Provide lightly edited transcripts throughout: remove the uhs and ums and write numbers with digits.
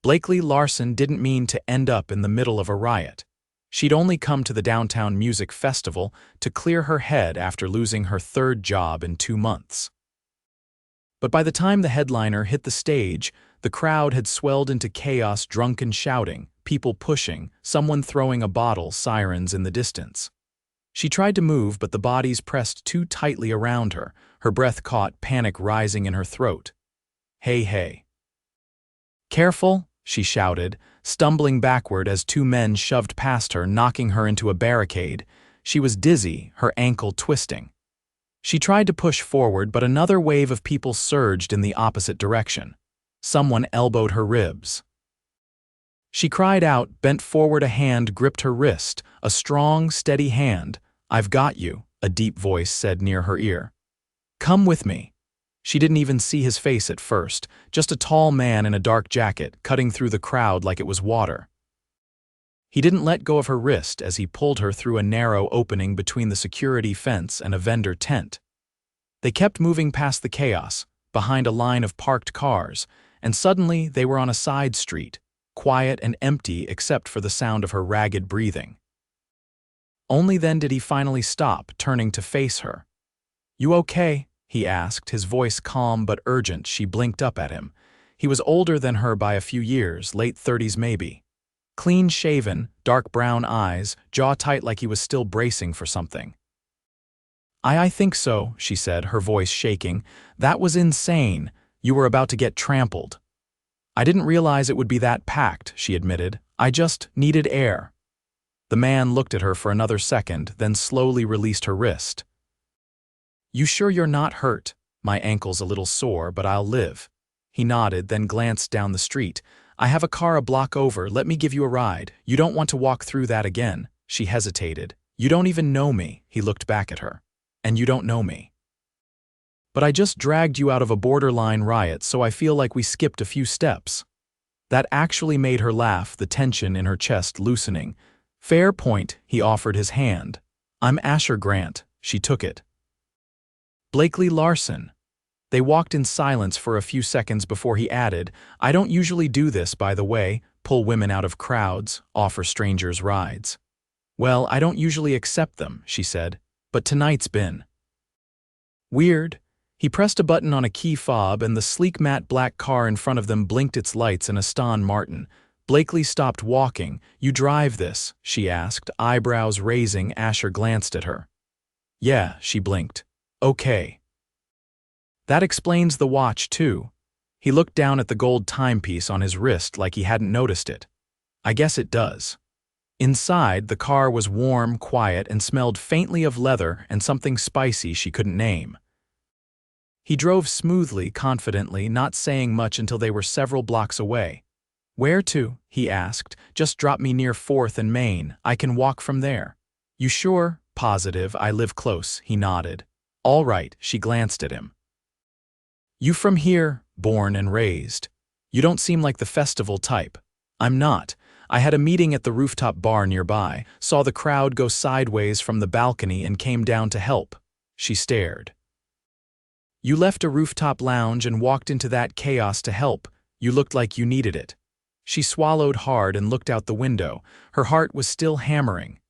Blakely Larson didn't mean to end up in the middle of a riot. She'd only come to the downtown music festival to clear her head after losing her third job in 2 months. But by the time the headliner hit the stage, the crowd had swelled into chaos, drunken shouting, people pushing, someone throwing a bottle, sirens in the distance. She tried to move, but the bodies pressed too tightly around her, her breath caught, panic rising in her throat. "Hey, hey. Careful," she shouted, stumbling backward as 2 men shoved past her, knocking her into a barricade. She was dizzy, her ankle twisting. She tried to push forward, but another wave of people surged in the opposite direction. Someone elbowed her ribs. She cried out, bent forward, a hand gripped her wrist, a strong, steady hand. "I've got you," a deep voice said near her ear. "Come with me." She didn't even see his face at first, just a tall man in a dark jacket, cutting through the crowd like it was water. He didn't let go of her wrist as he pulled her through a narrow opening between the security fence and a vendor tent. They kept moving past the chaos, behind a line of parked cars, and suddenly they were on a side street, quiet and empty except for the sound of her ragged breathing. Only then did he finally stop, turning to face her. "You okay?" he asked, his voice calm but urgent. She blinked up at him. He was older than her by a few years, late 30s maybe. Clean-shaven, dark brown eyes, jaw tight like he was still bracing for something. I think so," she said, her voice shaking. "That was insane. You were about to get trampled." "I didn't realize it would be that packed," she admitted. "I just needed air." The man looked at her for another second, then slowly released her wrist. "You sure you're not hurt?" "My ankle's a little sore, but I'll live." He nodded, then glanced down the street. "I have a car a block over. Let me give you a ride. You don't want to walk through that again." She hesitated. "You don't even know me." He looked back at her. "And you don't know me. But I just dragged you out of a borderline riot, so I feel like we skipped a few steps." That actually made her laugh, the tension in her chest loosening. "Fair point," he offered his hand. "I'm Asher Grant." She took it. "Blakely Larson." They walked in silence for a few seconds before he added, "I don't usually do this, by the way, pull women out of crowds, offer strangers rides." "Well, I don't usually accept them," she said, "but tonight's been weird." He pressed a button on a key fob and the sleek matte black car in front of them blinked its lights in Aston Martin. Blakely stopped walking. "You drive this?" she asked, eyebrows raising. Asher glanced at her. "Yeah," she blinked. "Okay. That explains the watch, too." He looked down at the gold timepiece on his wrist like he hadn't noticed it. "I guess it does." Inside, the car was warm, quiet, and smelled faintly of leather and something spicy she couldn't name. He drove smoothly, confidently, not saying much until they were several blocks away. "Where to?" he asked. "Just drop me near 4th and Main. I can walk from there." "You sure?" "Positive. I live close." He nodded. "All right." She glanced at him. "You from here?" "Born and raised." "You don't seem like the festival type." "I'm not. I had a meeting at the rooftop bar nearby, saw the crowd go sideways from the balcony and came down to help." She stared. "You left a rooftop lounge and walked into that chaos to help. You looked like you needed it." She swallowed hard and looked out the window. Her heart was still hammering.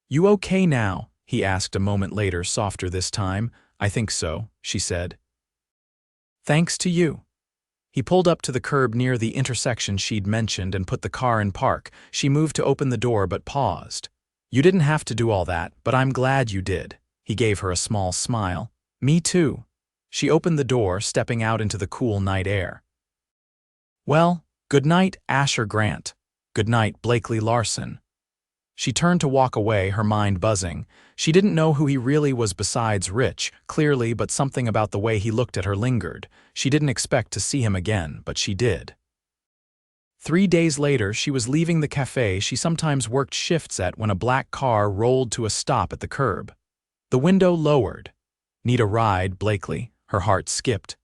"You okay now?" he asked a moment later, softer this time. "I think so," she said. "Thanks to you." He pulled up to the curb near the intersection she'd mentioned and put the car in park. She moved to open the door but paused. "You didn't have to do all that, but I'm glad you did." He gave her a small smile. "Me too." She opened the door, stepping out into the cool night air. "Well, good night, Asher Grant." "Good night, Blakely Larson." She turned to walk away, her mind buzzing. She didn't know who he really was besides Rich, clearly, but something about the way he looked at her lingered. She didn't expect to see him again, but she did. 3 days later, she was leaving the cafe she sometimes worked shifts at when a black car rolled to a stop at the curb. The window lowered. "Need a ride, Blakely?" Her heart skipped.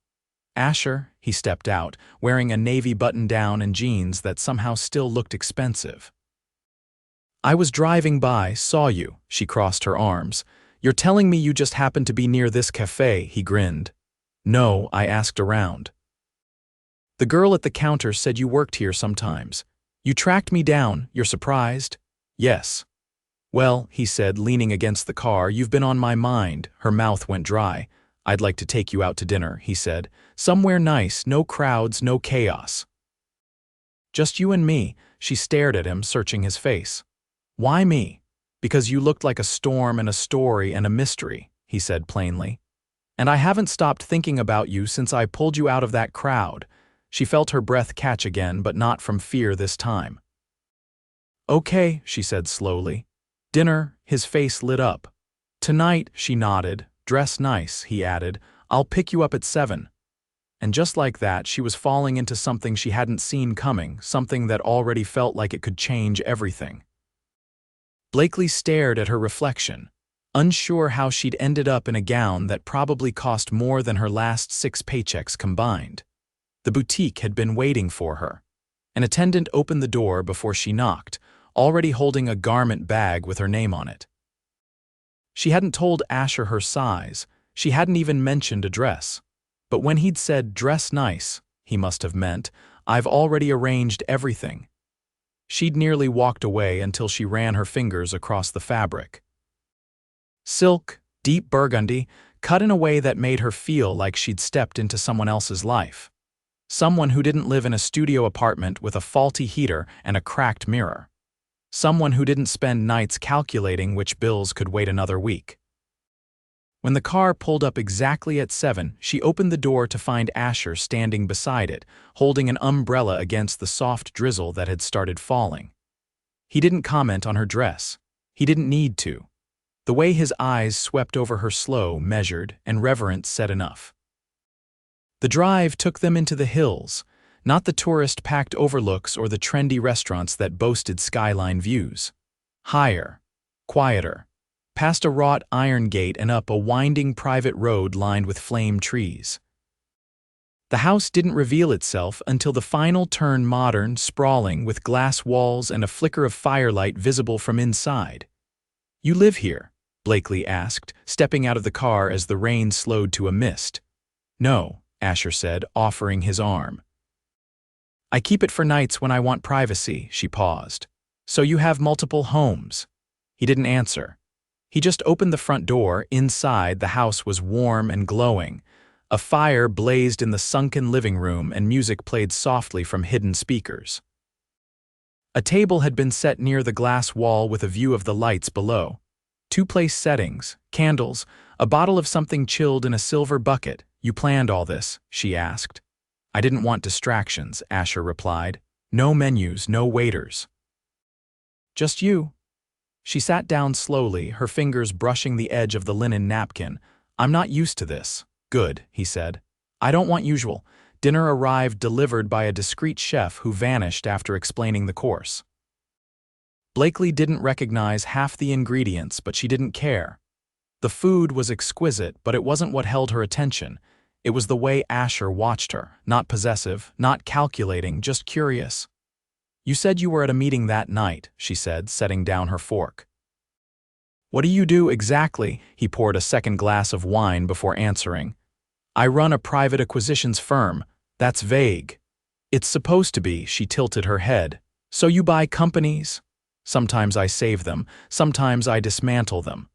"Asher," he stepped out, wearing a navy button-down and jeans that somehow still looked expensive. "I was driving by, saw you." She crossed her arms. "You're telling me you just happened to be near this cafe?" He grinned. "No, I asked around." The girl at the counter said you worked here sometimes. You tracked me down, you're surprised? Yes. Well, he said, leaning against the car, you've been on my mind. Her mouth went dry. I'd like to take you out to dinner, he said. Somewhere nice, no crowds, no chaos. Just you and me. She stared at him, searching his face. Why me? Because you looked like a storm and a story and a mystery, he said plainly. And I haven't stopped thinking about you since I pulled you out of that crowd. She felt her breath catch again, but not from fear this time. Okay, she said slowly. Dinner, his face lit up. Tonight, she nodded. Dress nice, he added. I'll pick you up at 7. And just like that, she was falling into something she hadn't seen coming, something that already felt like it could change everything. Blakely stared at her reflection, unsure how she'd ended up in a gown that probably cost more than her last 6 paychecks combined. The boutique had been waiting for her. An attendant opened the door before she knocked, already holding a garment bag with her name on it. She hadn't told Asher her size. She hadn't even mentioned a dress. But when he'd said, dress nice, he must have meant, I've already arranged everything. She'd nearly walked away until she ran her fingers across the fabric. Silk, deep burgundy, cut in a way that made her feel like she'd stepped into someone else's life. Someone who didn't live in a studio apartment with a faulty heater and a cracked mirror. Someone who didn't spend nights calculating which bills could wait another week. When the car pulled up exactly at 7, she opened the door to find Asher standing beside it, holding an umbrella against the soft drizzle that had started falling. He didn't comment on her dress. He didn't need to. The way his eyes swept over her slow, measured, and reverent said enough. The drive took them into the hills, not the tourist-packed overlooks or the trendy restaurants that boasted skyline views. Higher, quieter, past a wrought iron gate and up a winding private road lined with flame trees. The house didn't reveal itself until the final turn, modern, sprawling, with glass walls and a flicker of firelight visible from inside. You live here? Blakely asked, stepping out of the car as the rain slowed to a mist. No, Asher said, offering his arm. I keep it for nights when I want privacy, she paused. So you have multiple homes? He didn't answer. He just opened the front door. Inside, the house was warm and glowing. A fire blazed in the sunken living room and music played softly from hidden speakers. A table had been set near the glass wall with a view of the lights below. 2-place settings, candles, a bottle of something chilled in a silver bucket. You planned all this? She asked. I didn't want distractions, Asher replied. No menus, no waiters. Just you. She sat down slowly, her fingers brushing the edge of the linen napkin. I'm not used to this. Good, he said. I don't want usual. Dinner arrived delivered by a discreet chef who vanished after explaining the course. Blakely didn't recognize half the ingredients, but she didn't care. The food was exquisite, but it wasn't what held her attention. It was the way Asher watched her, not possessive, not calculating, just curious. You said you were at a meeting that night, she said, setting down her fork. What do you do exactly? He poured a second glass of wine before answering. I run a private acquisitions firm. That's vague. It's supposed to be, she tilted her head. So you buy companies? Sometimes I save them, sometimes I dismantle them.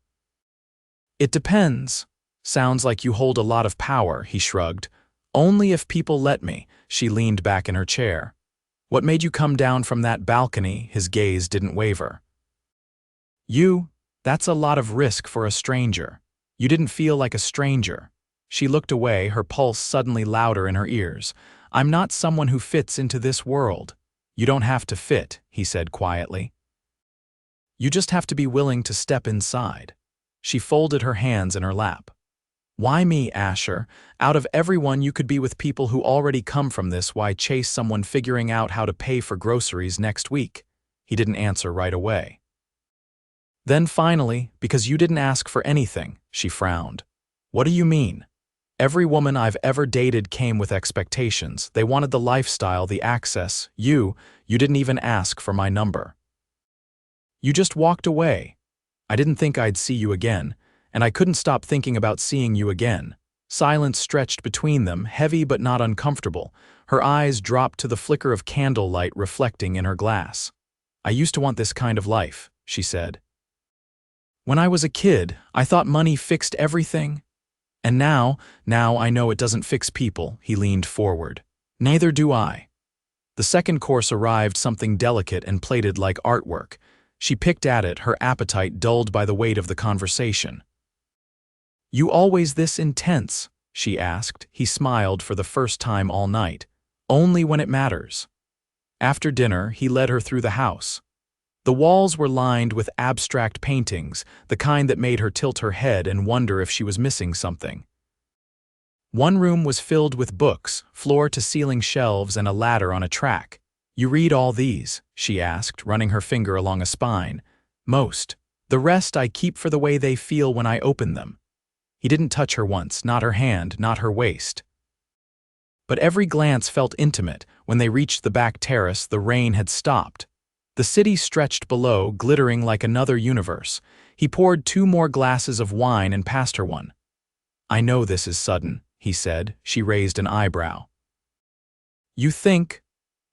It depends. Sounds like you hold a lot of power, he shrugged. Only if people let me. She leaned back in her chair. What made you come down from that balcony? His gaze didn't waver. That's a lot of risk for a stranger. You didn't feel like a stranger. She looked away, her pulse suddenly louder in her ears. I'm not someone who fits into this world. You don't have to fit, he said quietly. You just have to be willing to step inside. She folded her hands in her lap. Why me, Asher? Out of everyone you could be with people who already come from this, why chase someone figuring out how to pay for groceries next week? He didn't answer right away. Then finally, because you didn't ask for anything, she frowned. What do you mean? Every woman I've ever dated came with expectations. They wanted the lifestyle, the access. You didn't even ask for my number. You just walked away. I didn't think I'd see you again. And I couldn't stop thinking about seeing you again. Silence stretched between them, heavy but not uncomfortable. Her eyes dropped to the flicker of candlelight reflecting in her glass. "I used to want this kind of life," she said. "When I was a kid, I thought money fixed everything. And now I know it doesn't fix people." He leaned forward. "Neither do I." The second course arrived, something delicate and plated like artwork. She picked at it, her appetite dulled by the weight of the conversation. "You always this intense?" she asked. He smiled for the first time all night. "Only when it matters." After dinner, he led her through the house. The walls were lined with abstract paintings, the kind that made her tilt her head and wonder if she was missing something. One room was filled with books, floor-to-ceiling shelves and a ladder on a track. "You read all these?" she asked, running her finger along a spine. "Most. The rest I keep for the way they feel when I open them." He didn't touch her once, not her hand, not her waist. But every glance felt intimate. When they reached the back terrace, the rain had stopped. The city stretched below, glittering like another universe. He poured 2 more glasses of wine and passed her one. "I know this is sudden," he said. She raised an eyebrow. "You think,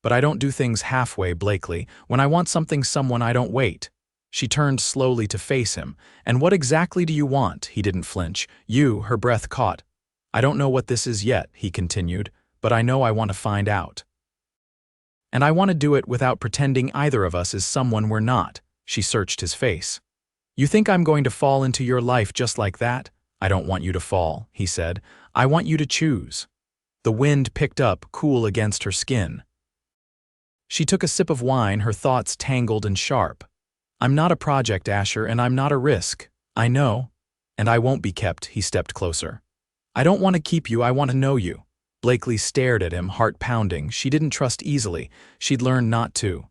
but I don't do things halfway, Blakely. When I want someone, I don't wait." She turned slowly to face him. "And what exactly do you want?" He didn't flinch. Her breath caught. "I don't know what this is yet," he continued, "but I know I want to find out. And I want to do it without pretending either of us is someone we're not." She searched his face. "You think I'm going to fall into your life just like that?" "I don't want you to fall," he said. "I want you to choose." The wind picked up, cool against her skin. She took a sip of wine, her thoughts tangled and sharp. "I'm not a project, Asher, and I'm not a risk. I know. And I won't be kept." He stepped closer. "I don't want to keep you, I want to know you." Blakely stared at him, heart pounding. She didn't trust easily. She'd learned not to.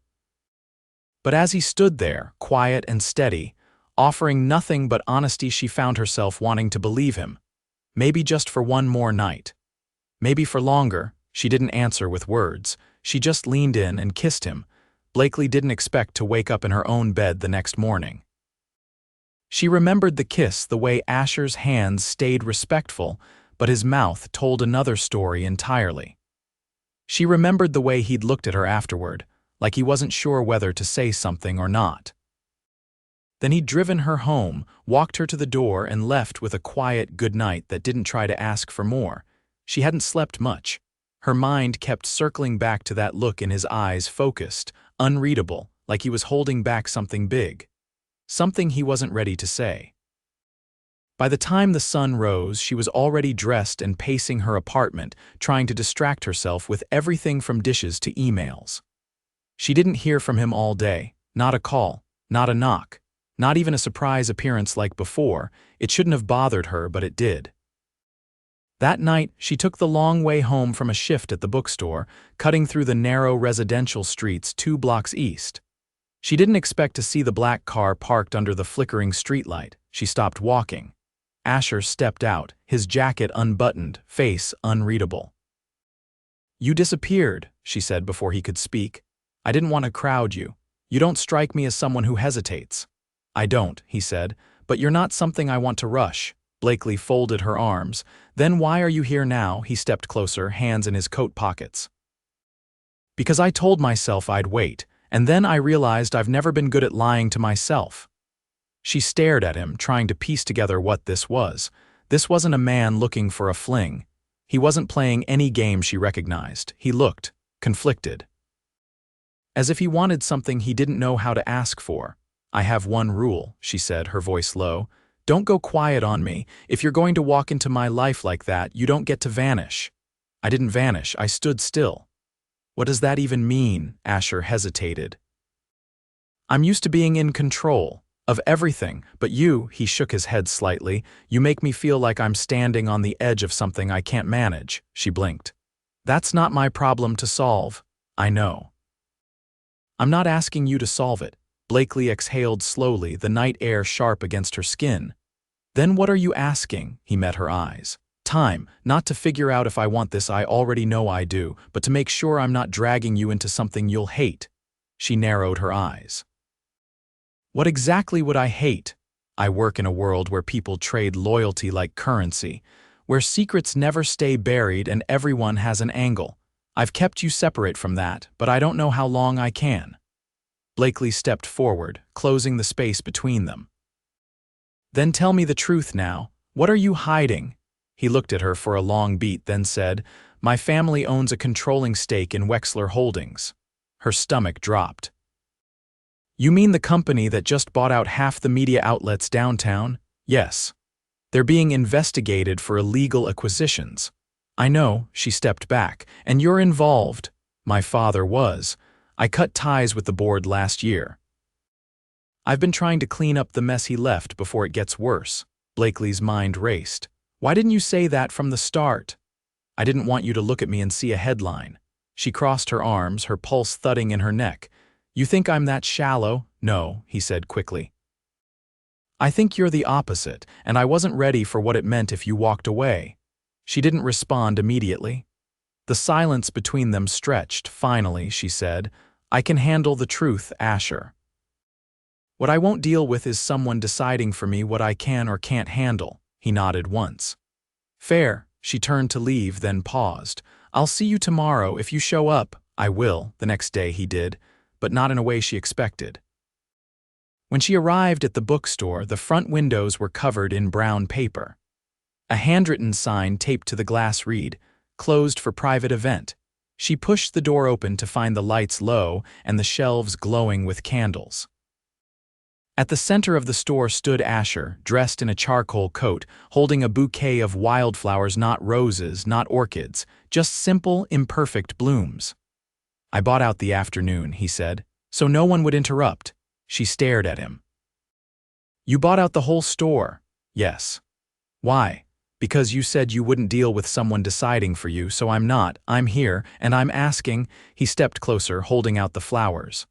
But as he stood there, quiet and steady, offering nothing but honesty, she found herself wanting to believe him. Maybe just for one more night. Maybe for longer. She didn't answer with words. She just leaned in and kissed him. Blakely didn't expect to wake up in her own bed the next morning. She remembered the kiss, the way Asher's hands stayed respectful, but his mouth told another story entirely. She remembered the way he'd looked at her afterward, like he wasn't sure whether to say something or not. Then he'd driven her home, walked her to the door, and left with a quiet good night that didn't try to ask for more. She hadn't slept much. Her mind kept circling back to that look in his eyes, focused, unreadable, like he was holding back something big. Something he wasn't ready to say. By the time the sun rose, she was already dressed and pacing her apartment, trying to distract herself with everything from dishes to emails. She didn't hear from him all day. Not a call, not a knock, not even a surprise appearance like before. It shouldn't have bothered her, but it did. That night, she took the long way home from a shift at the bookstore, cutting through the narrow residential streets 2 blocks east. She didn't expect to see the black car parked under the flickering streetlight. She stopped walking. Asher stepped out, his jacket unbuttoned, face unreadable. "You disappeared," she said before he could speak. "I didn't want to crowd you. You don't strike me as someone who hesitates." "I don't," he said, "but you're not something I want to rush." Blakely folded her arms. "Then why are you here now?" He stepped closer, hands in his coat pockets. "Because I told myself I'd wait, and then I realized I've never been good at lying to myself." She stared at him, trying to piece together what this was. This wasn't a man looking for a fling. He wasn't playing any game she recognized. He looked conflicted. As if he wanted something he didn't know how to ask for. "I have one rule," she said, her voice low. "Don't go quiet on me. If you're going to walk into my life like that, you don't get to vanish." "I didn't vanish, I stood still." "What does that even mean?" Asher hesitated. "I'm used to being in control. Of everything, but you," he shook his head slightly, "you make me feel like I'm standing on the edge of something I can't manage." She blinked. "That's not my problem to solve." "I know." "I'm not asking you to solve it." Blakely exhaled slowly, the night air sharp against her skin. "Then what are you asking?" He met her eyes. "Time, not to figure out if I want this, I already know I do, but to make sure I'm not dragging you into something you'll hate." She narrowed her eyes. "What exactly would I hate?" "I work in a world where people trade loyalty like currency, where secrets never stay buried and everyone has an angle. I've kept you separate from that, but I don't know how long I can. Blakely stepped forward, closing the space between them. Then tell me the truth now. What are you hiding? He looked at her for a long beat, then said, My family owns a controlling stake in Wexler Holdings. Her stomach dropped. You mean the company that just bought out half the media outlets downtown? Yes. They're being investigated for illegal acquisitions. I know, she stepped back, and you're involved. My father was. I cut ties with the board last year. I've been trying to clean up the mess he left before it gets worse. Blakely's mind raced. Why didn't you say that from the start? I didn't want you to look at me and see a headline. She crossed her arms, her pulse thudding in her neck. You think I'm that shallow? No, he said quickly. I think you're the opposite, and I wasn't ready for what it meant if you walked away. She didn't respond immediately. The silence between them stretched. Finally, she said, I can handle the truth, Asher. What I won't deal with is someone deciding for me what I can or can't handle. He nodded once. Fair. She turned to leave, then paused. I'll see you tomorrow if you show up. I will. The next day he did, but not in a way she expected. When she arrived at the bookstore, the front windows were covered in brown paper. A handwritten sign taped to the glass read, Closed for private event. She pushed the door open to find the lights low and the shelves glowing with candles. At the center of the store stood Asher, dressed in a charcoal coat, holding a bouquet of wildflowers, not roses, not orchids, just simple, imperfect blooms. I bought out the afternoon, he said, so no one would interrupt. She stared at him. You bought out the whole store? Yes. Why? Because you said you wouldn't deal with someone deciding for you, so I'm not. I'm here, and I'm asking. He stepped closer, holding out the flowers.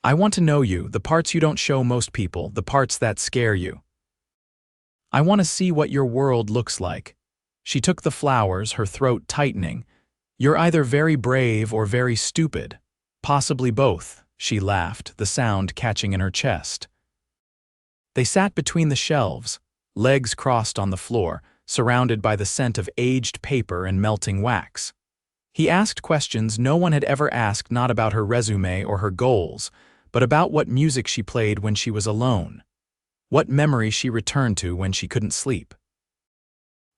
I want to know you, the parts you don't show most people, the parts that scare you. I want to see what your world looks like. She took the flowers, her throat tightening. You're either very brave or very stupid. Possibly both, she laughed, the sound catching in her chest. They sat between the shelves, legs crossed on the floor, surrounded by the scent of aged paper and melting wax. He asked questions no one had ever asked, not about her resume or her goals, but about what music she played when she was alone, what memory she returned to when she couldn't sleep,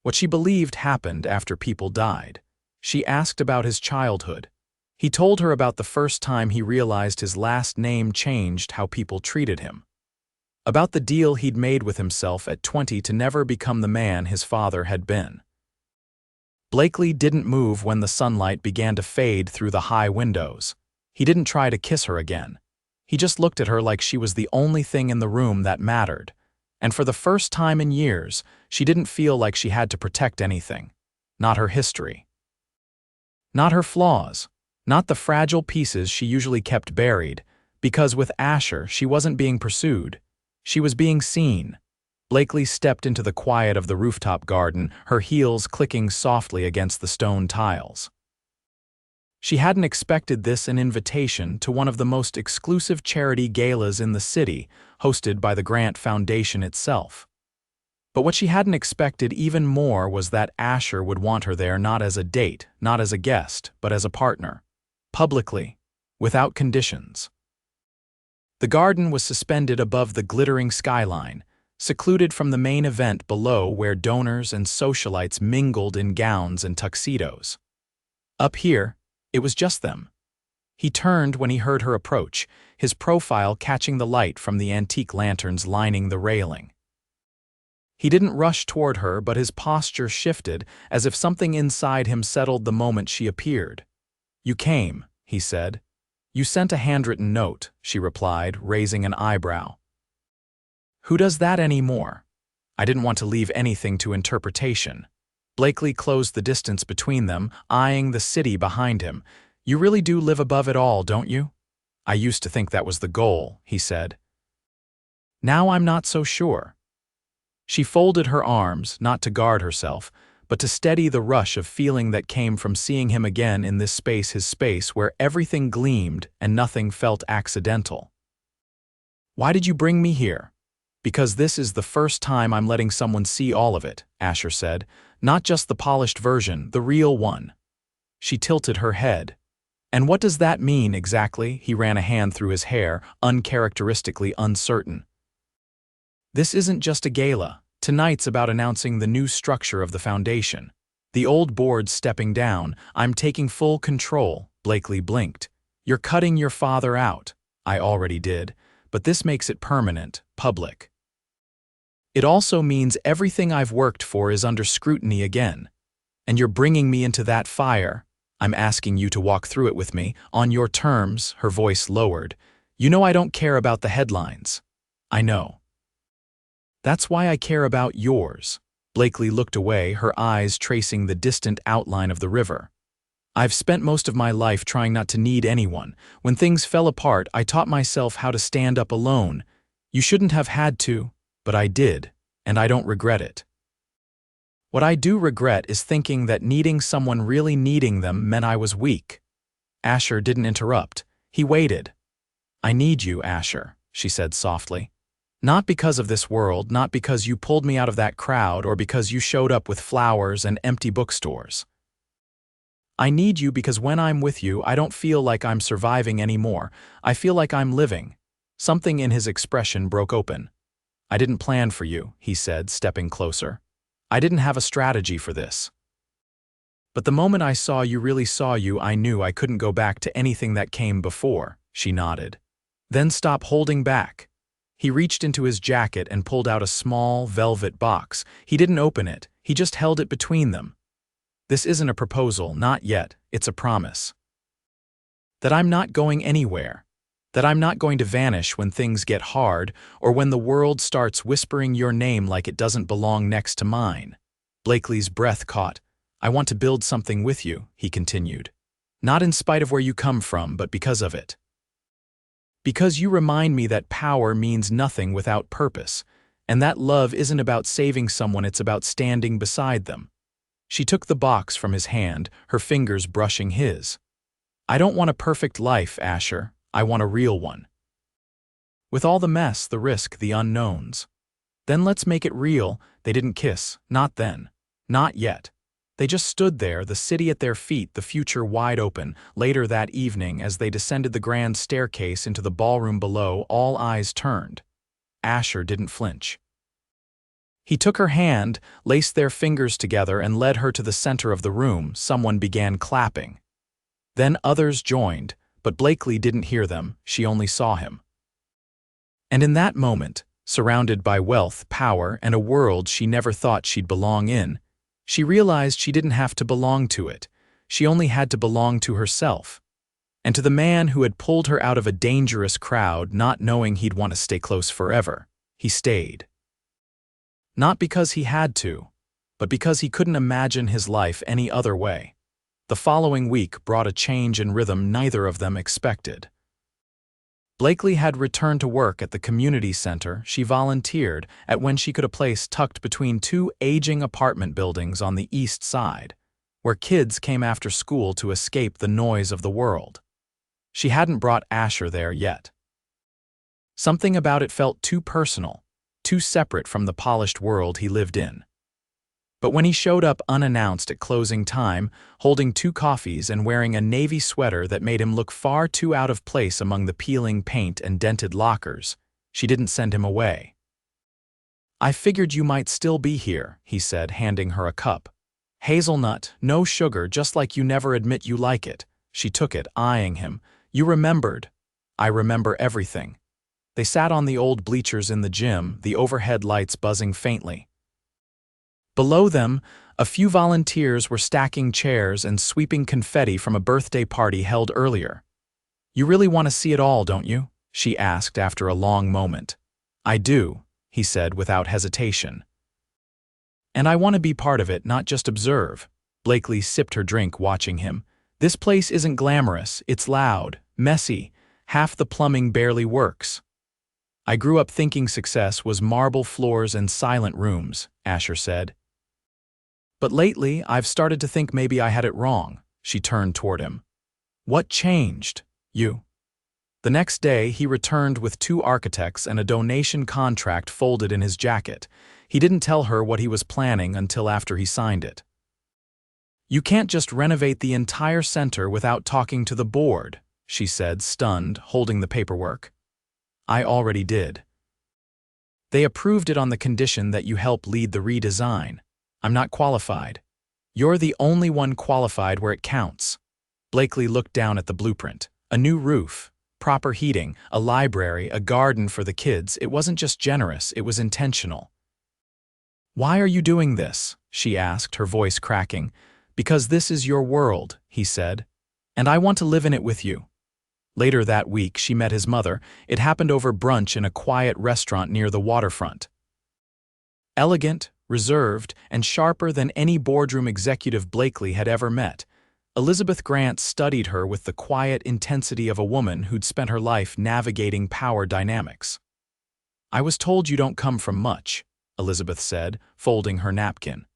what she believed happened after people died. She asked about his childhood. He told her about the first time he realized his last name changed how people treated him, about the deal he'd made with himself at 20 to never become the man his father had been. Blakely didn't move when the sunlight began to fade through the high windows. He didn't try to kiss her again. He just looked at her like she was the only thing in the room that mattered, and for the first time in years, she didn't feel like she had to protect anything. Not her history. Not her flaws. Not the fragile pieces she usually kept buried, because with Asher, she wasn't being pursued. She was being seen. Blakely stepped into the quiet of the rooftop garden, her heels clicking softly against the stone tiles. She hadn't expected this, an invitation to one of the most exclusive charity galas in the city, hosted by the Grant Foundation itself. But what she hadn't expected even more was that Asher would want her there, not as a date, not as a guest, but as a partner. Publicly, without conditions. The garden was suspended above the glittering skyline, secluded from the main event below where donors and socialites mingled in gowns and tuxedos. Up here, it was just them. He turned when he heard her approach, his profile catching the light from the antique lanterns lining the railing. He didn't rush toward her, but his posture shifted, as if something inside him settled the moment she appeared. You came, he said. You sent a handwritten note, she replied, raising an eyebrow. Who does that anymore? I didn't want to leave anything to interpretation. Blakely closed the distance between them, eyeing the city behind him. You really do live above it all, don't you? I used to think that was the goal, he said. Now I'm not so sure. She folded her arms, not to guard herself, but to steady the rush of feeling that came from seeing him again in this space, his space where everything gleamed and nothing felt accidental. Why did you bring me here? Because this is the first time I'm letting someone see all of it, Asher said. Not just the polished version, the real one. She tilted her head. And what does that mean exactly? He ran a hand through his hair, uncharacteristically uncertain. This isn't just a gala. Tonight's about announcing the new structure of the foundation. The old board's stepping down. I'm taking full control. Blakely blinked. You're cutting your father out. I already did, but this makes it permanent, public. It also means everything I've worked for is under scrutiny again. And you're bringing me into that fire. I'm asking you to walk through it with me, on your terms. Her voice lowered. You know I don't care about the headlines. I know. That's why I care about yours. Blakely looked away, her eyes tracing the distant outline of the river. I've spent most of my life trying not to need anyone. When things fell apart, I taught myself how to stand up alone. You shouldn't have had to, but I did, and I don't regret it. What I do regret is thinking that needing someone really needing them meant I was weak. Asher didn't interrupt. He waited. I need you, Asher, she said softly. Not because of this world, not because you pulled me out of that crowd or because you showed up with flowers and empty bookstores. I need you because when I'm with you, I don't feel like I'm surviving anymore. I feel like I'm living. Something in his expression broke open. I didn't plan for you, he said, stepping closer. I didn't have a strategy for this. But the moment I really saw you, I knew I couldn't go back to anything that came before, she nodded. Then stop holding back. He reached into his jacket and pulled out a small, velvet box. He didn't open it, he just held it between them. This isn't a proposal, not yet, it's a promise. That I'm not going anywhere. That I'm not going to vanish when things get hard or when the world starts whispering your name like it doesn't belong next to mine. Blakely's breath caught. I want to build something with you, he continued. Not in spite of where you come from, but because of it. Because you remind me that power means nothing without purpose, and that love isn't about saving someone, it's about standing beside them. She took the box from his hand, her fingers brushing his. I don't want a perfect life, Asher. I want a real one. With all the mess, the risk, the unknowns. Then let's make it real. They didn't kiss, not then. Not yet. They just stood there, the city at their feet, the future wide open. Later that evening, as they descended the grand staircase into the ballroom below, all eyes turned. Asher didn't flinch. He took her hand, laced their fingers together, and led her to the center of the room. Someone began clapping. Then others joined, but Blakely didn't hear them, she only saw him. And in that moment, surrounded by wealth, power, and a world she never thought she'd belong in, she realized she didn't have to belong to it. She only had to belong to herself. And to the man who had pulled her out of a dangerous crowd, not knowing he'd want to stay close forever, he stayed. Not because he had to, but because he couldn't imagine his life any other way. The following week brought a change in rhythm neither of them expected. Blakely had returned to work at the community center she volunteered at when she could a place tucked between two aging apartment buildings on the east side, where kids came after school to escape the noise of the world. She hadn't brought Asher there yet. Something about it felt too personal, too separate from the polished world he lived in. But when he showed up unannounced at closing time, holding 2 coffees and wearing a navy sweater that made him look far too out of place among the peeling paint and dented lockers, she didn't send him away. I figured you might still be here, he said, handing her a cup. Hazelnut, no sugar, just like you never admit you like it. She took it, eyeing him. You remembered. I remember everything. They sat on the old bleachers in the gym, the overhead lights buzzing faintly. Below them, a few volunteers were stacking chairs and sweeping confetti from a birthday party held earlier. You really want to see it all, don't you? She asked after a long moment. I do, he said without hesitation. And I want to be part of it, not just observe. Blakely sipped her drink, watching him. This place isn't glamorous, it's loud, messy, half the plumbing barely works. I grew up thinking success was marble floors and silent rooms, Asher said. But lately, I've started to think maybe I had it wrong. She turned toward him. What changed? You. The next day, he returned with 2 architects and a donation contract folded in his jacket. He didn't tell her what he was planning until after he signed it. You can't just renovate the entire center without talking to the board, she said, stunned, holding the paperwork. I already did. They approved it on the condition that you help lead the redesign. I'm not qualified. You're the only one qualified where it counts. Blakely looked down at the blueprint. A new roof, proper heating, a library, a garden for the kids. It wasn't just generous, it was intentional. Why are you doing this? She asked, her voice cracking. Because this is your world, he said, and I want to live in it with you. Later that week, she met his mother. It happened over brunch in a quiet restaurant near the waterfront. Elegant, reserved, and sharper than any boardroom executive Blakely had ever met, Elizabeth Grant studied her with the quiet intensity of a woman who'd spent her life navigating power dynamics. I was told you don't come from much, Elizabeth said, folding her napkin.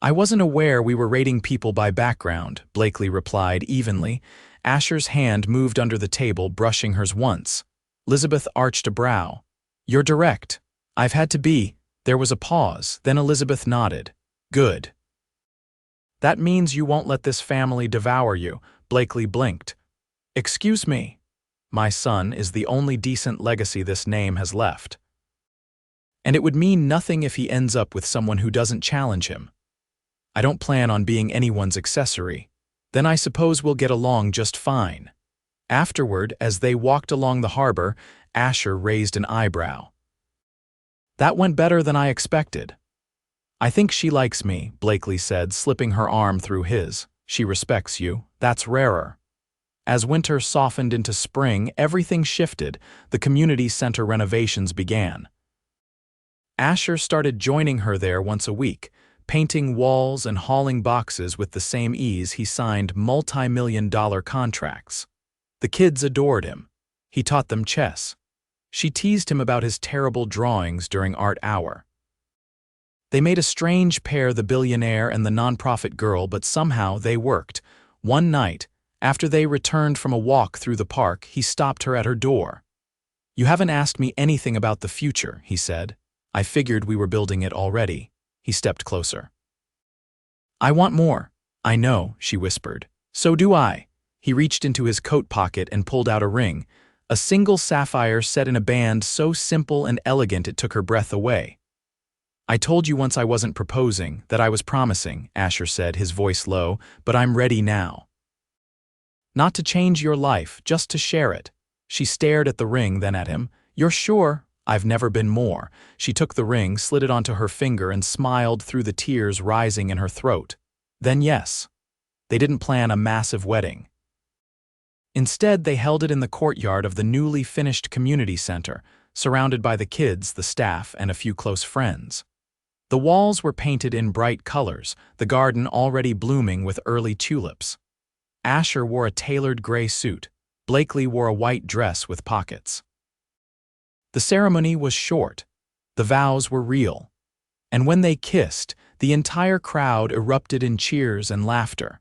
I wasn't aware we were rating people by background, Blakely replied evenly. Asher's hand moved under the table, brushing hers once. Elizabeth arched a brow. You're direct. I've had to be. There was a pause, then Elizabeth nodded. Good. That means you won't let this family devour you, Blakely blinked. Excuse me. My son is the only decent legacy this name has left. And it would mean nothing if he ends up with someone who doesn't challenge him. I don't plan on being anyone's accessory. Then I suppose we'll get along just fine. Afterward, as they walked along the harbor, Asher raised an eyebrow. That went better than I expected. I think she likes me, Blakely said, slipping her arm through his. She respects you. That's rarer. As winter softened into spring, everything shifted. The community center renovations began. Asher started joining her there once a week, painting walls and hauling boxes with the same ease he signed multi-million-dollar contracts. The kids adored him. He taught them chess. She teased him about his terrible drawings during art hour. They made a strange pair, the billionaire and the nonprofit girl, but somehow they worked. One night, after they returned from a walk through the park, he stopped her at her door. You haven't asked me anything about the future, he said. I figured we were building it already. He stepped closer. I want more. I know, she whispered. So do I. He reached into his coat pocket and pulled out a ring, a single sapphire set in a band so simple and elegant it took her breath away. I told you once I wasn't proposing, that I was promising, Asher said, his voice low, but I'm ready now. Not to change your life, just to share it. She stared at the ring, then at him. You're sure? I've never been more. She took the ring, slid it onto her finger, and smiled through the tears rising in her throat. Then yes. They didn't plan a massive wedding. Instead, they held it in the courtyard of the newly finished community center, surrounded by the kids, the staff, and a few close friends. The walls were painted in bright colors, the garden already blooming with early tulips. Asher wore a tailored gray suit. Blakely wore a white dress with pockets. The ceremony was short. The vows were real. And when they kissed, the entire crowd erupted in cheers and laughter.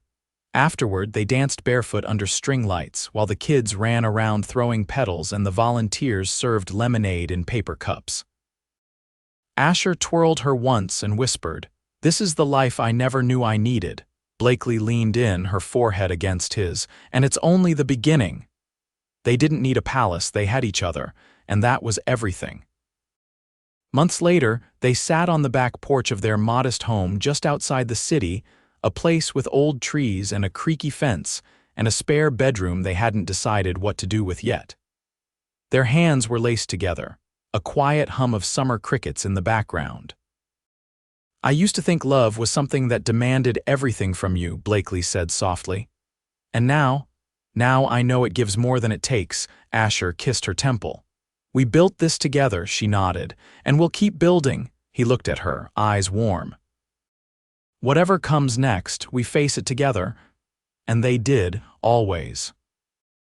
Afterward, they danced barefoot under string lights while the kids ran around throwing petals and the volunteers served lemonade in paper cups. Asher twirled her once and whispered, "This is the life I never knew I needed." Blakely leaned in, her forehead against his, "And it's only the beginning." They didn't need a palace, they had each other, and that was everything. Months later, they sat on the back porch of their modest home just outside the city, a place with old trees and a creaky fence, and a spare bedroom they hadn't decided what to do with yet. Their hands were laced together, a quiet hum of summer crickets in the background. I used to think love was something that demanded everything from you, Blakely said softly. And now I know it gives more than it takes. Asher kissed her temple. We built this together, she nodded, and we'll keep building. He looked at her, eyes warm. Whatever comes next, we face it together. And they did, always.